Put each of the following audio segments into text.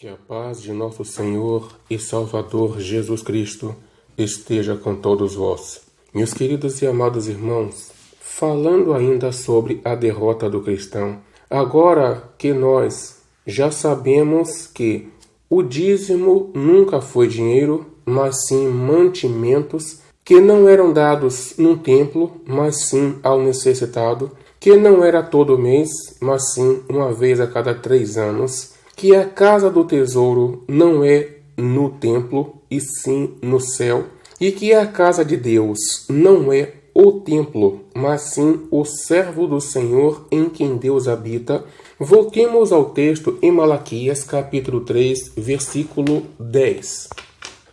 Que a paz de nosso Senhor e Salvador Jesus Cristo esteja com todos vós. Meus queridos e amados irmãos, falando ainda sobre a derrota do cristão, agora que nós já sabemos que o dízimo nunca foi dinheiro, mas sim mantimentos que não eram dados num templo, mas sim ao necessitado, que não era todo mês, mas sim uma vez a cada 3 anos, que a casa do tesouro não é no templo, e sim no céu, e que a casa de Deus não é o templo, mas sim o servo do Senhor em quem Deus habita. Voltemos ao texto em Malaquias, capítulo 3, versículo 10.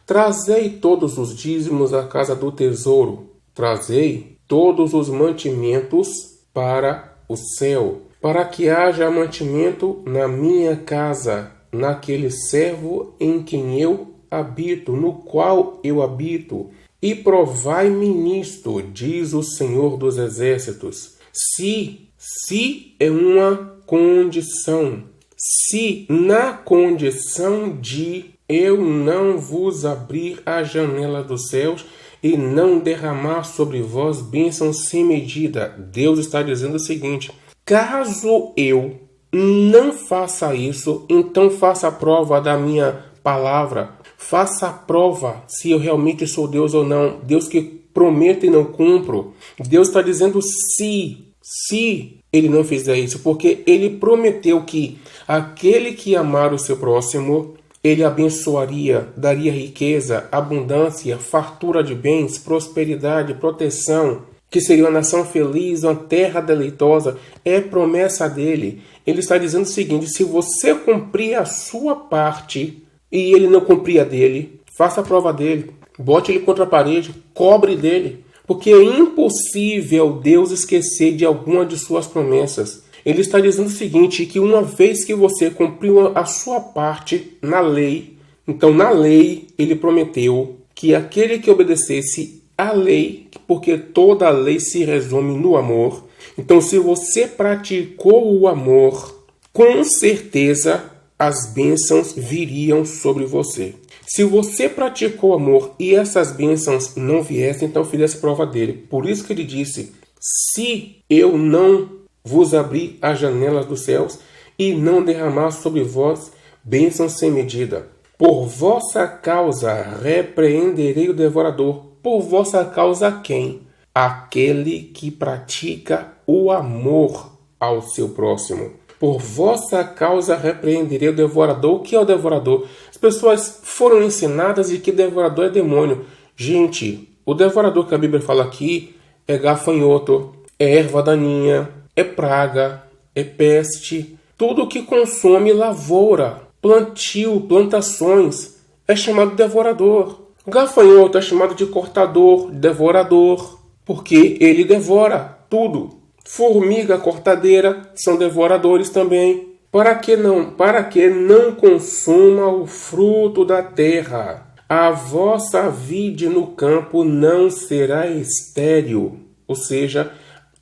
Trazei todos os dízimos à casa do tesouro, trazei todos os mantimentos para o céu, para que haja mantimento na minha casa, naquele servo em quem eu habito, no qual eu habito. E provai-me nisto, diz o Senhor dos Exércitos. Se é uma condição, se na condição de eu não vos abrir a janela dos céus e não derramar sobre vós bênçãos sem medida. Deus está dizendo o seguinte: caso eu não faça isso, então faça a prova da minha palavra. Faça a prova se eu realmente sou Deus ou não. Deus que prometo e não cumpro. Deus está dizendo se ele não fizer isso, porque ele prometeu que aquele que amar o seu próximo, ele abençoaria, daria riqueza, abundância, fartura de bens, prosperidade, proteção, que seria uma nação feliz, uma terra deleitosa. É promessa dele. Ele está dizendo o seguinte: se você cumprir a sua parte e ele não cumprir a dele, faça a prova dele, bote ele contra a parede, cobre dele, porque é impossível Deus esquecer de alguma de suas promessas. Ele está dizendo o seguinte, que uma vez que você cumpriu a sua parte na lei, então na lei ele prometeu que aquele que obedecesse à lei, porque toda a lei se resume no amor, então se você praticou o amor, com certeza as bênçãos viriam sobre você. Se você praticou amor e essas bênçãos não viessem, então fizesse prova dele. Por isso que ele disse: se eu não vos abrir as janelas dos céus e não derramar sobre vós bênçãos sem medida. Por vossa causa repreenderei o devorador. Por vossa causa quem? Aquele que pratica o amor ao seu próximo. Por vossa causa repreenderei o devorador. O que é o devorador? As pessoas foram ensinadas de que devorador é demônio. Gente, o devorador que a Bíblia fala aqui é gafanhoto, é erva daninha, é praga, é peste. Tudo que consome lavoura, plantio, plantações é chamado de devorador. O gafanhoto é chamado de cortador, devorador, porque ele devora tudo. Formiga, cortadeira são devoradores também. Para que não consuma o fruto da terra. A vossa vide no campo não será estéril, ou seja,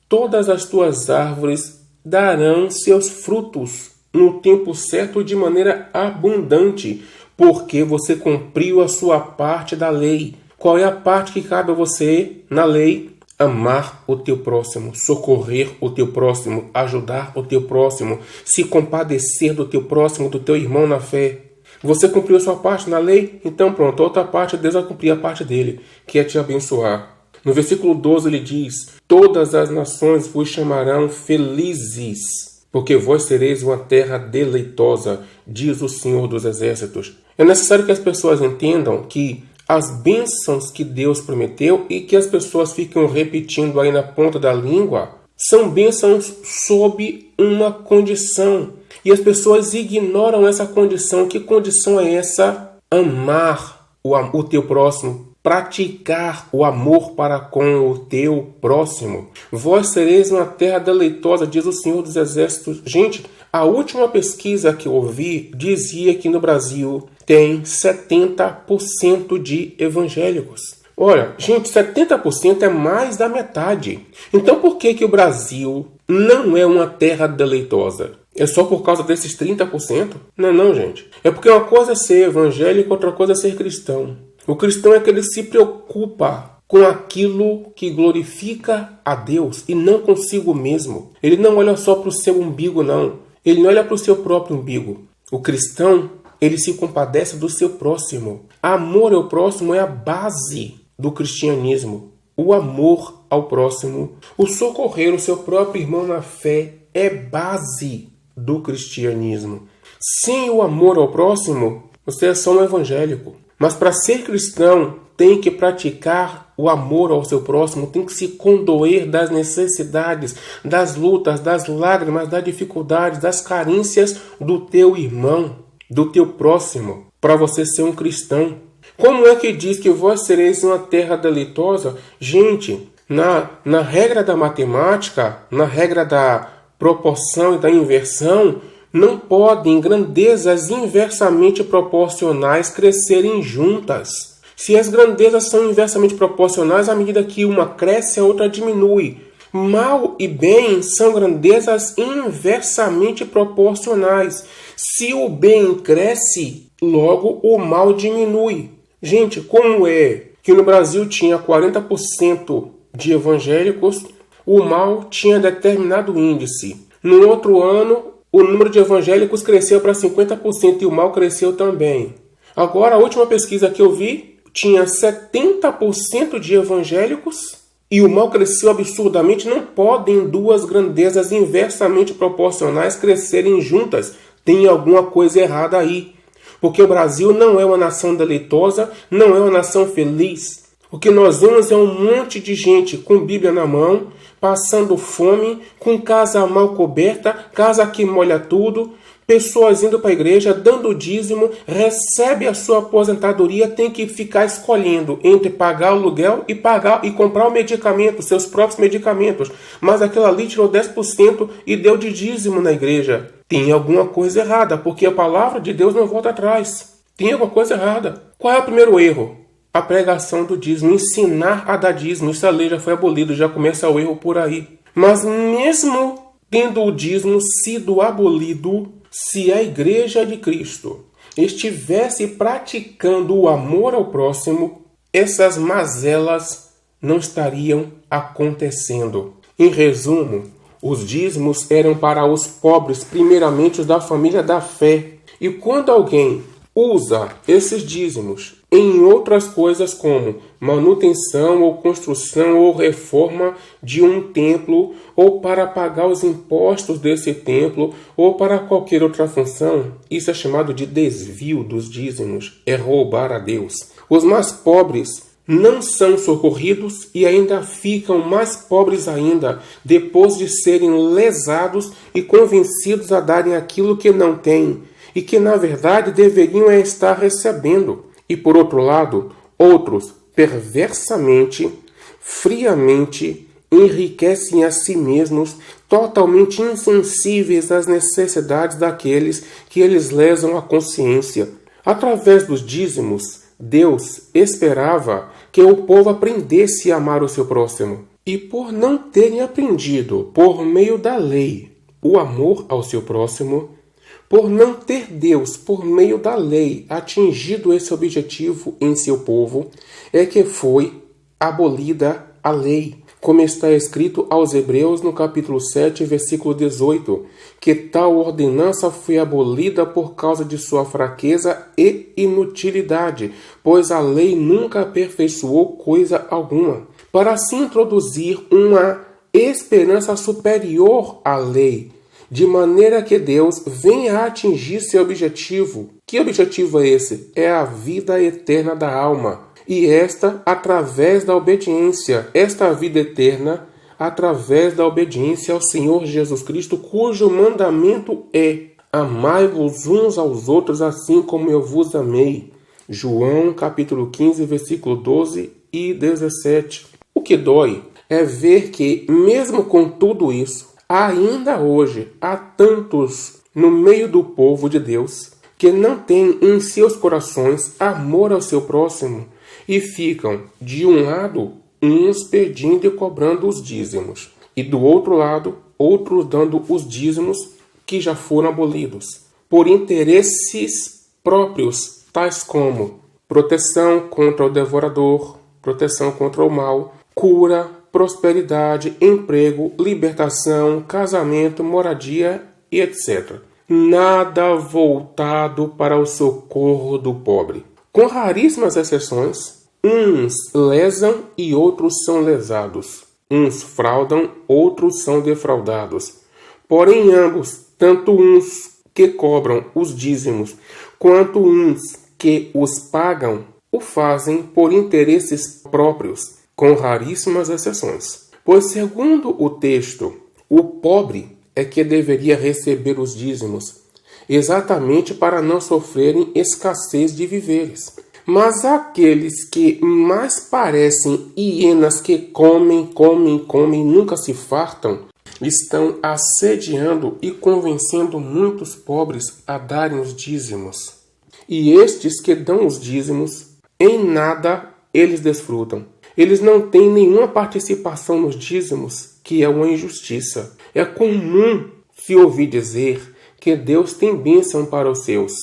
todas as tuas árvores darão seus frutos no tempo certo de maneira abundante, porque você cumpriu a sua parte da lei. Qual é a parte que cabe a você na lei? Amar o teu próximo, socorrer o teu próximo, ajudar o teu próximo, se compadecer do teu próximo, do teu irmão na fé. Você cumpriu a sua parte na lei? Então pronto, a outra parte, Deus vai cumprir a parte dele, que é te abençoar. No versículo 12 ele diz: todas as nações vos chamarão felizes, porque vós sereis uma terra deleitosa, diz o Senhor dos Exércitos. É necessário que as pessoas entendam que as bênçãos que Deus prometeu e que as pessoas ficam repetindo aí na ponta da língua são bênçãos sob uma condição. E as pessoas ignoram essa condição. Que condição é essa? Amar o teu próximo. Praticar o amor para com o teu próximo. Vós sereis uma terra deleitosa, diz o Senhor dos Exércitos. Gente, a última pesquisa que eu ouvi dizia que no Brasil tem 70% de evangélicos. Olha, gente, 70% é mais da metade. Então por que o Brasil não é uma terra deleitosa? É só por causa desses 30%? Não, gente. É porque uma coisa é ser evangélico, outra coisa é ser cristão. O cristão é que ele se preocupa com aquilo que glorifica a Deus e não consigo mesmo. Ele não olha só para o seu umbigo, não. Ele não olha para o seu próprio umbigo. O cristão, ele se compadece do seu próximo. Amor ao próximo é a base do cristianismo. O amor ao próximo, o socorrer o seu próprio irmão na fé é base do cristianismo. Sem o amor ao próximo, você é só um evangélico. Mas para ser cristão, tem que praticar o amor ao seu próximo, tem que se condoer das necessidades, das lutas, das lágrimas, das dificuldades, das carências do teu irmão, do teu próximo, para você ser um cristão. Como é que diz que vós sereis uma terra deleitosa? Gente, na regra da matemática, na regra da proporção e da inversão, não podem grandezas inversamente proporcionais crescerem juntas. Se as grandezas são inversamente proporcionais, à medida que uma cresce, a outra diminui. Mal e bem são grandezas inversamente proporcionais. Se o bem cresce, logo o mal diminui. Gente, como é que no Brasil tinha 40% de evangélicos, o mal tinha determinado índice. No outro ano, o número de evangélicos cresceu para 50% e o mal cresceu também. Agora, a última pesquisa que eu vi, tinha 70% de evangélicos e o mal cresceu absurdamente. Não podem duas grandezas inversamente proporcionais crescerem juntas. Tem alguma coisa errada aí. Porque o Brasil não é uma nação deleitosa, não é uma nação feliz. O que nós vemos é um monte de gente com Bíblia na mão, passando fome, com casa mal coberta, casa que molha tudo, pessoas indo para a igreja, dando dízimo, recebe a sua aposentadoria, tem que ficar escolhendo entre pagar o aluguel e comprar o medicamento, seus próprios medicamentos. Mas aquela ali tirou 10% e deu de dízimo na igreja. Tem alguma coisa errada, porque a palavra de Deus não volta atrás. Tem alguma coisa errada. Qual é o primeiro erro? A pregação do dízimo, ensinar a dar dízimo. Essa lei já foi abolida, já começa o erro por aí. Mas mesmo tendo o dízimo sido abolido, se a igreja de Cristo estivesse praticando o amor ao próximo, essas mazelas não estariam acontecendo. Em resumo, os dízimos eram para os pobres, primeiramente os da família da fé. E quando alguém usa esses dízimos em outras coisas como manutenção ou construção ou reforma de um templo, ou para pagar os impostos desse templo, ou para qualquer outra função, isso é chamado de desvio dos dízimos, é roubar a Deus. Os mais pobres não são socorridos e ainda ficam mais pobres ainda, depois de serem lesados e convencidos a darem aquilo que não têm, e que na verdade deveriam estar recebendo. E por outro lado, outros perversamente, friamente, enriquecem a si mesmos, totalmente insensíveis às necessidades daqueles que eles lesam a consciência. Através dos dízimos, Deus esperava que o povo aprendesse a amar o seu próximo. E por não terem aprendido, por meio da lei, o amor ao seu próximo, por não ter Deus, por meio da lei, atingido esse objetivo em seu povo, é que foi abolida a lei, como está escrito aos Hebreus no capítulo 7, versículo 18, que tal ordenança foi abolida por causa de sua fraqueza e inutilidade, pois a lei nunca aperfeiçoou coisa alguma, para assim introduzir uma esperança superior à lei, de maneira que Deus venha a atingir seu objetivo. Que objetivo é esse? É a vida eterna da alma. E esta através da obediência. Esta vida eterna através da obediência ao Senhor Jesus Cristo, cujo mandamento é: amai-vos uns aos outros assim como eu vos amei. João capítulo 15, versículo 12 e 17. O que dói é ver que, mesmo com tudo isso, ainda hoje há tantos no meio do povo de Deus que não têm em seus corações amor ao seu próximo e ficam, de um lado, uns pedindo e cobrando os dízimos, e do outro lado, outros dando os dízimos que já foram abolidos por interesses próprios, tais como proteção contra o devorador, proteção contra o mal, cura, prosperidade, emprego, libertação, casamento, moradia e etc. Nada voltado para o socorro do pobre. Com raríssimas exceções, uns lesam e outros são lesados. Uns fraudam, outros são defraudados. Porém, ambos, tanto uns que cobram os dízimos, quanto uns que os pagam, o fazem por interesses próprios, com raríssimas exceções. Pois, segundo o texto, o pobre é que deveria receber os dízimos, exatamente para não sofrerem escassez de víveres. Mas aqueles que mais parecem hienas que comem, nunca se fartam, estão assediando e convencendo muitos pobres a darem os dízimos. E estes que dão os dízimos, em nada eles desfrutam. Eles não têm nenhuma participação nos dízimos, que é uma injustiça. É comum se ouvir dizer que Deus tem bênção para os seus,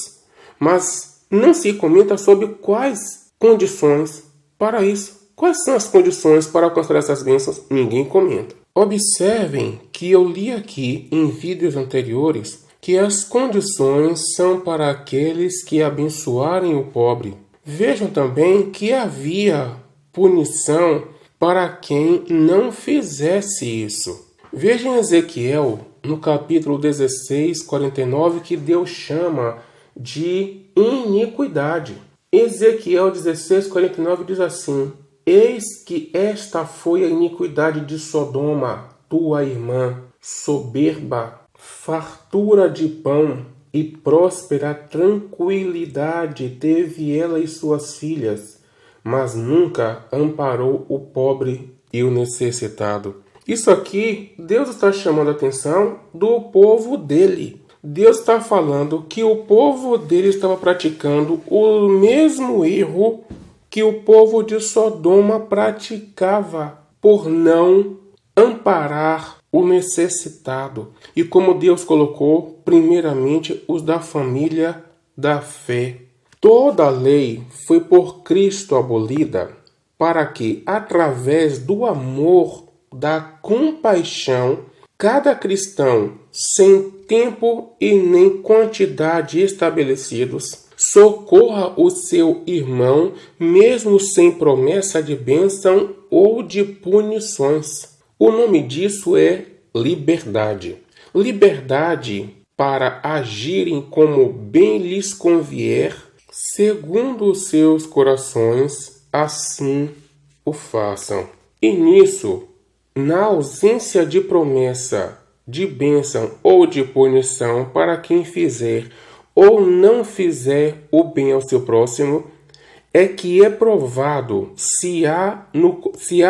mas não se comenta sobre quais condições para isso. Quais são as condições para alcançar essas bênçãos? Ninguém comenta. Observem que eu li aqui em vídeos anteriores que as condições são para aqueles que abençoarem o pobre. Vejam também que havia punição para quem não fizesse isso. Vejam Ezequiel, no capítulo 16, 49, que Deus chama de iniquidade. Ezequiel 16, 49 diz assim: Eis que esta foi a iniquidade de Sodoma, tua irmã, soberba, fartura de pão e próspera tranquilidade teve ela e suas filhas, mas nunca amparou o pobre e o necessitado. Isso aqui, Deus está chamando a atenção do povo dele. Deus está falando que o povo dele estava praticando o mesmo erro que o povo de Sodoma praticava, por não amparar o necessitado. E como Deus colocou, primeiramente, os da família da fé. Toda a lei foi por Cristo abolida, para que, através do amor, da compaixão, cada cristão, sem tempo e nem quantidade estabelecidos, socorra o seu irmão, mesmo sem promessa de bênção ou de punições. O nome disso é liberdade. Liberdade para agirem como bem lhes convier, segundo os seus corações, assim o façam. E nisso, na ausência de promessa, de bênção ou de punição para quem fizer ou não fizer o bem ao seu próximo, é que é provado se há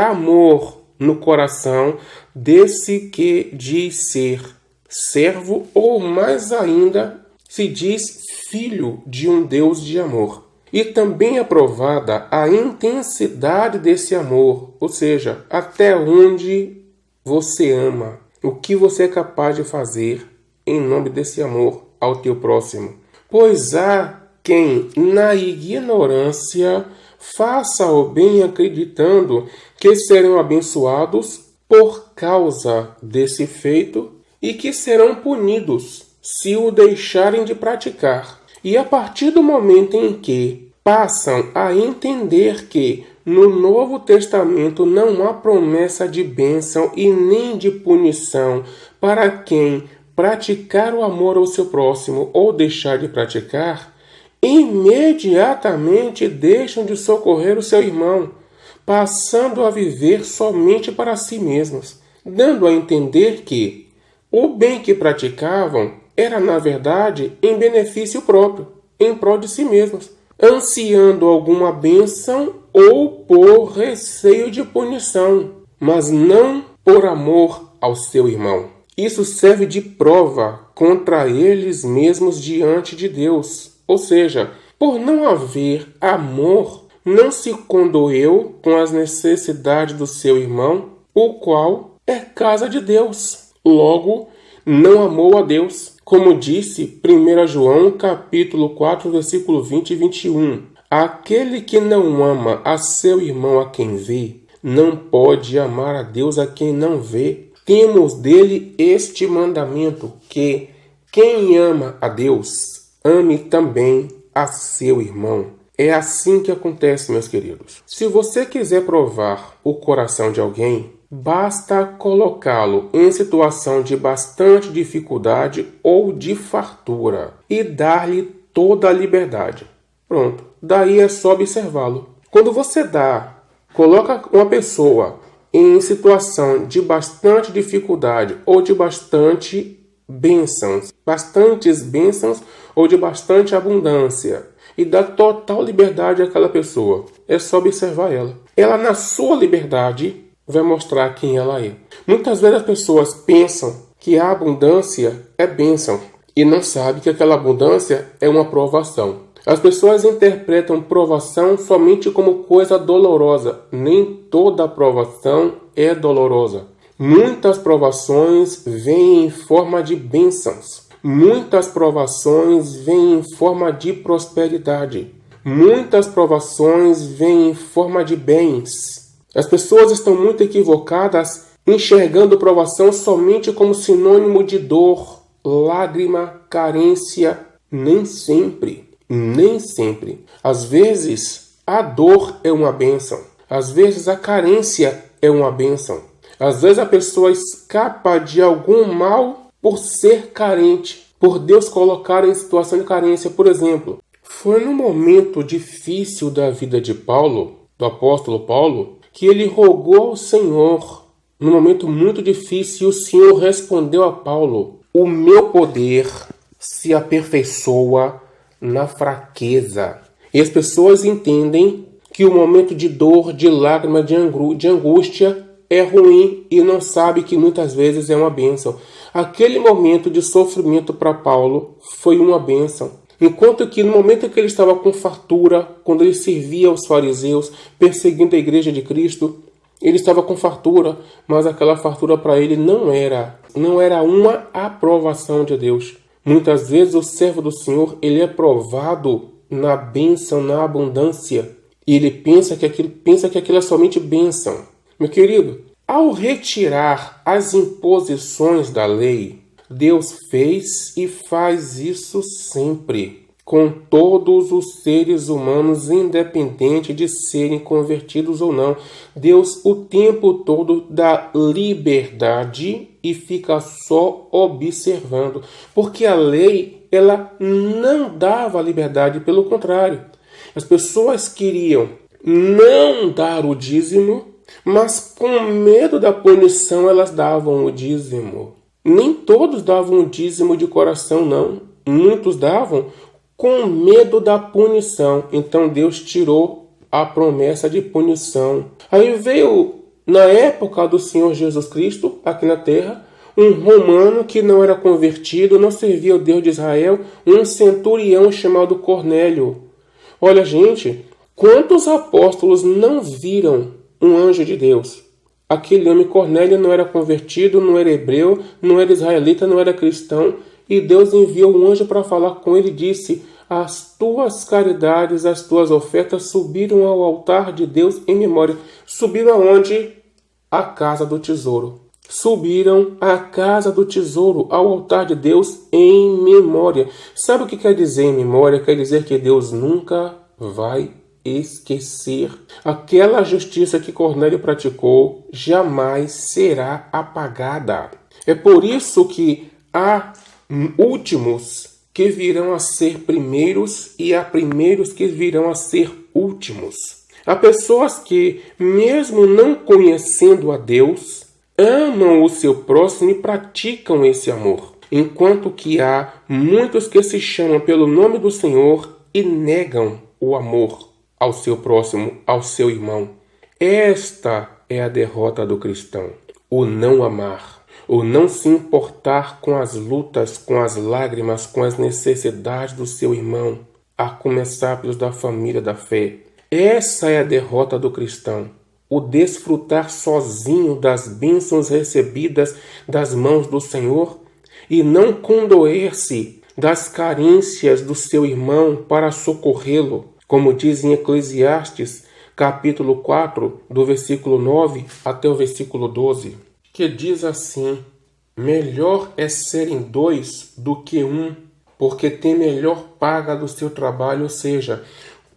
amor no coração desse que diz ser servo ou, mais ainda, se diz filho de um Deus de amor. E também é provada a intensidade desse amor, ou seja, até onde você ama, o que você é capaz de fazer em nome desse amor ao teu próximo. Pois há quem, na ignorância, faça o bem acreditando que serão abençoados por causa desse feito e que serão punidos se o deixarem de praticar. E a partir do momento em que passam a entender que no Novo Testamento não há promessa de bênção e nem de punição para quem praticar o amor ao seu próximo ou deixar de praticar, imediatamente deixam de socorrer o seu irmão, passando a viver somente para si mesmos, dando a entender que o bem que praticavam era, na verdade, em benefício próprio, em prol de si mesmos, ansiando alguma bênção ou por receio de punição, mas não por amor ao seu irmão. Isso serve de prova contra eles mesmos diante de Deus. Ou seja, por não haver amor, não se condoeu com as necessidades do seu irmão, o qual é casa de Deus. Logo, não amou a Deus. Como disse 1 João capítulo 4, versículo 20 e 21. Aquele que não ama a seu irmão a quem vê, não pode amar a Deus a quem não vê. Temos dele este mandamento, que quem ama a Deus, ame também a seu irmão. É assim que acontece, meus queridos. Se você quiser provar o coração de alguém, basta colocá-lo em situação de bastante dificuldade ou de fartura e dar-lhe toda a liberdade. Pronto. Daí é só observá-lo. Quando você coloca uma pessoa em situação de bastante dificuldade ou de bastantes bênçãos ou de bastante abundância e dá total liberdade àquela pessoa, é só observar ela. Ela, na sua liberdade, vai mostrar quem ela é. Muitas vezes as pessoas pensam que a abundância é bênção e não sabem que aquela abundância é uma provação. As pessoas interpretam provação somente como coisa dolorosa. Nem toda provação é dolorosa. Muitas provações vêm em forma de bênçãos. Muitas provações vêm em forma de prosperidade. Muitas provações vêm em forma de bens. As pessoas estão muito equivocadas enxergando provação somente como sinônimo de dor, lágrima, carência. Nem sempre. Às vezes, a dor é uma bênção. Às vezes, a carência é uma bênção. Às vezes, a pessoa escapa de algum mal por ser carente, por Deus colocar em situação de carência. Por exemplo, foi num momento difícil da vida de Paulo, do apóstolo Paulo, que ele rogou ao Senhor, num momento muito difícil, e o Senhor respondeu a Paulo: o meu poder se aperfeiçoa na fraqueza. E as pessoas entendem que o momento de dor, de lágrima, de angústia é ruim e não sabe que muitas vezes é uma bênção. Aquele momento de sofrimento para Paulo foi uma bênção. Enquanto que no momento em que ele estava com fartura, quando ele servia aos fariseus, perseguindo a igreja de Cristo, ele estava com fartura, mas aquela fartura para ele não era uma aprovação de Deus. Muitas vezes o servo do Senhor, ele é provado na bênção, na abundância, e ele pensa que aquilo é somente bênção. Meu querido, ao retirar as imposições da lei, Deus fez e faz isso sempre, com todos os seres humanos, independente de serem convertidos ou não. Deus o tempo todo dá liberdade e fica só observando, porque a lei, ela não dava liberdade, pelo contrário. As pessoas queriam não dar o dízimo, mas com medo da punição elas davam o dízimo. Nem todos davam o dízimo de coração, não. Muitos davam com medo da punição. Então Deus tirou a promessa de punição. Aí veio, na época do Senhor Jesus Cristo, aqui na terra, um romano que não era convertido, não servia o Deus de Israel, um centurião chamado Cornélio. Olha, gente, quantos apóstolos não viram um anjo de Deus? Aquele homem Cornélio não era convertido, não era hebreu, não era israelita, não era cristão. E Deus enviou um anjo para falar com ele e disse: as tuas caridades, as tuas ofertas subiram ao altar de Deus em memória. Subiram aonde? À casa do tesouro. Subiram à casa do tesouro, ao altar de Deus em memória. Sabe o que quer dizer em memória? Quer dizer que Deus nunca vai esquecer. Aquela justiça que Cornélio praticou jamais será apagada. É por isso que há últimos que virão a ser primeiros e há primeiros que virão a ser últimos. Há pessoas que, mesmo não conhecendo a Deus, amam o seu próximo e praticam esse amor, enquanto que há muitos que se chamam pelo nome do Senhor e negam o amor ao seu próximo, ao seu irmão. Esta é a derrota do cristão: o não amar, o não se importar com as lutas, com as lágrimas, com as necessidades do seu irmão, a começar pelos da família da fé. Essa é a derrota do cristão: o desfrutar sozinho das bênçãos recebidas das mãos do Senhor, e não condoer-se das carências do seu irmão para socorrê-lo, como diz em Eclesiastes, capítulo 4, do versículo 9 até o versículo 12, que diz assim: melhor é serem dois do que um, porque tem melhor paga do seu trabalho. Ou seja,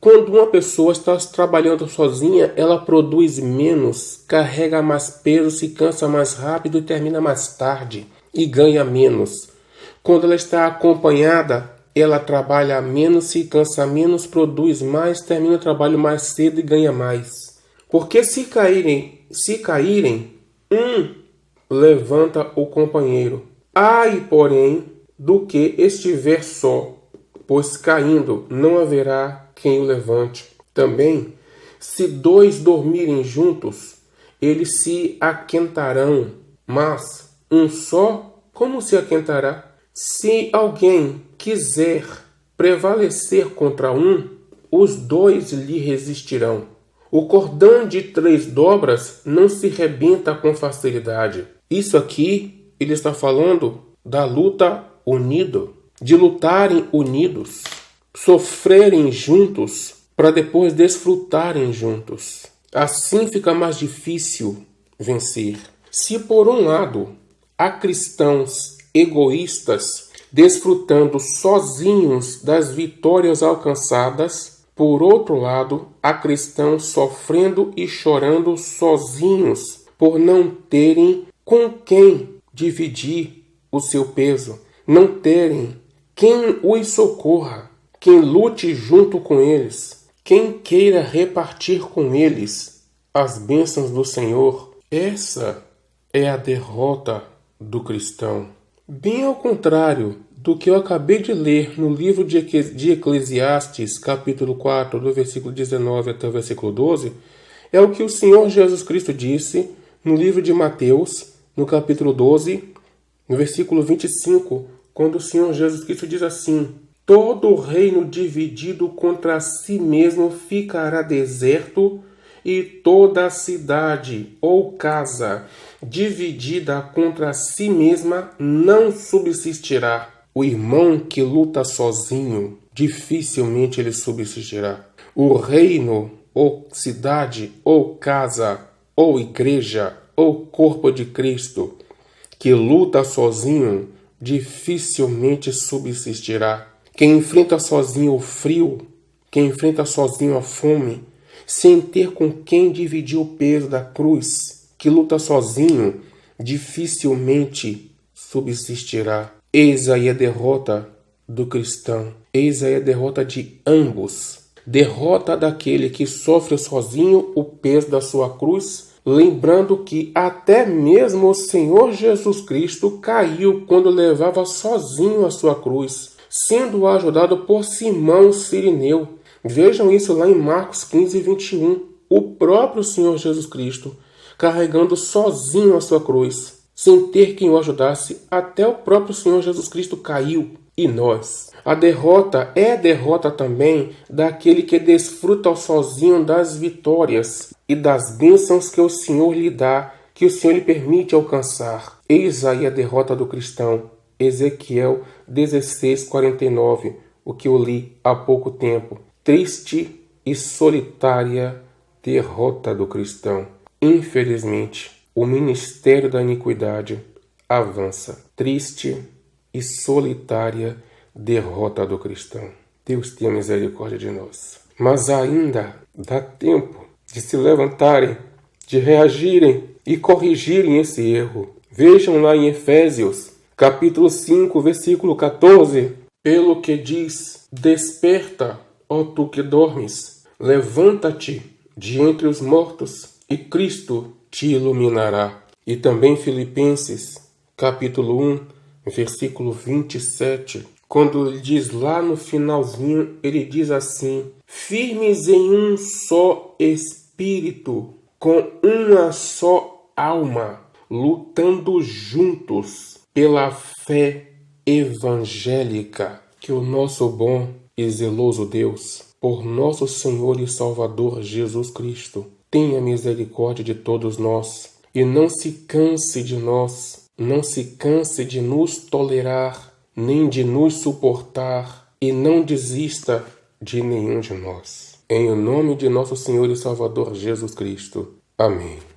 quando uma pessoa está trabalhando sozinha, ela produz menos, carrega mais peso, se cansa mais rápido e termina mais tarde e ganha menos. Quando ela está acompanhada, ela trabalha menos, se cansa menos, produz mais, termina o trabalho mais cedo e ganha mais. Porque se caírem, um levanta o companheiro. Ai, porém, do que estiver só, pois caindo não haverá quem o levante. Também, se dois dormirem juntos, eles se aquentarão, mas um só, como se aquentará? Se alguém quiser prevalecer contra um, os dois lhe resistirão. O cordão de 3 dobras não se rebenta com facilidade. Isso aqui, ele está falando da luta unida, de lutarem unidos, sofrerem juntos, para depois desfrutarem juntos. Assim fica mais difícil vencer. Se por um lado há cristãos egoístas desfrutando sozinhos das vitórias alcançadas, por outro lado há cristãos sofrendo e chorando sozinhos por não terem com quem dividir o seu peso, não terem quem os socorra, quem lute junto com eles, quem queira repartir com eles as bênçãos do Senhor. Essa é a derrota do cristão. Bem ao contrário do que eu acabei de ler no livro de Eclesiastes, capítulo 4, do versículo 19 até o versículo 12, é o que o Senhor Jesus Cristo disse no livro de Mateus, no capítulo 12, no versículo 25, quando o Senhor Jesus Cristo diz assim: todo reino dividido contra si mesmo ficará deserto, e toda cidade ou casa dividida contra si mesma não subsistirá. O irmão que luta sozinho, dificilmente ele subsistirá. O reino, ou cidade, ou casa, ou igreja, ou corpo de Cristo, que luta sozinho, dificilmente subsistirá. Quem enfrenta sozinho o frio, quem enfrenta sozinho a fome, sem ter com quem dividir o peso da cruz, que luta sozinho, dificilmente subsistirá. Eis aí a derrota do cristão. Eis aí a derrota de ambos. Derrota daquele que sofre sozinho o peso da sua cruz, lembrando que até mesmo o Senhor Jesus Cristo caiu quando levava sozinho a sua cruz, sendo ajudado por Simão Cirineu. Vejam isso lá em Marcos 15, 21. O próprio Senhor Jesus Cristo carregando sozinho a sua cruz, sem ter quem o ajudasse, até o próprio Senhor Jesus Cristo caiu. E nós? A derrota é a derrota também daquele que desfruta sozinho das vitórias e das bênçãos que o Senhor lhe dá, que o Senhor lhe permite alcançar. Eis aí a derrota do cristão. Ezequiel 16, 49, o que eu li há pouco tempo. Triste e solitária derrota do cristão. Infelizmente, o ministério da iniquidade avança. Triste e solitária derrota do cristão. Deus tenha misericórdia de nós. Mas ainda dá tempo de se levantarem, de reagirem e corrigirem esse erro. Vejam lá em Efésios, capítulo 5, versículo 14. Pelo que diz: desperta, ó tu que dormes, levanta-te de entre os mortos, e Cristo te iluminará. E também Filipenses, capítulo 1, versículo 27, quando ele diz lá no finalzinho, ele diz assim: firmes em um só espírito, com uma só alma, lutando juntos pela fé evangélica. Que o nosso bom e zeloso Deus, por nosso Senhor e Salvador Jesus Cristo, tenha misericórdia de todos nós e não se canse de nós, não se canse de nos tolerar, nem de nos suportar, e não desista de nenhum de nós. Em nome de nosso Senhor e Salvador Jesus Cristo. Amém.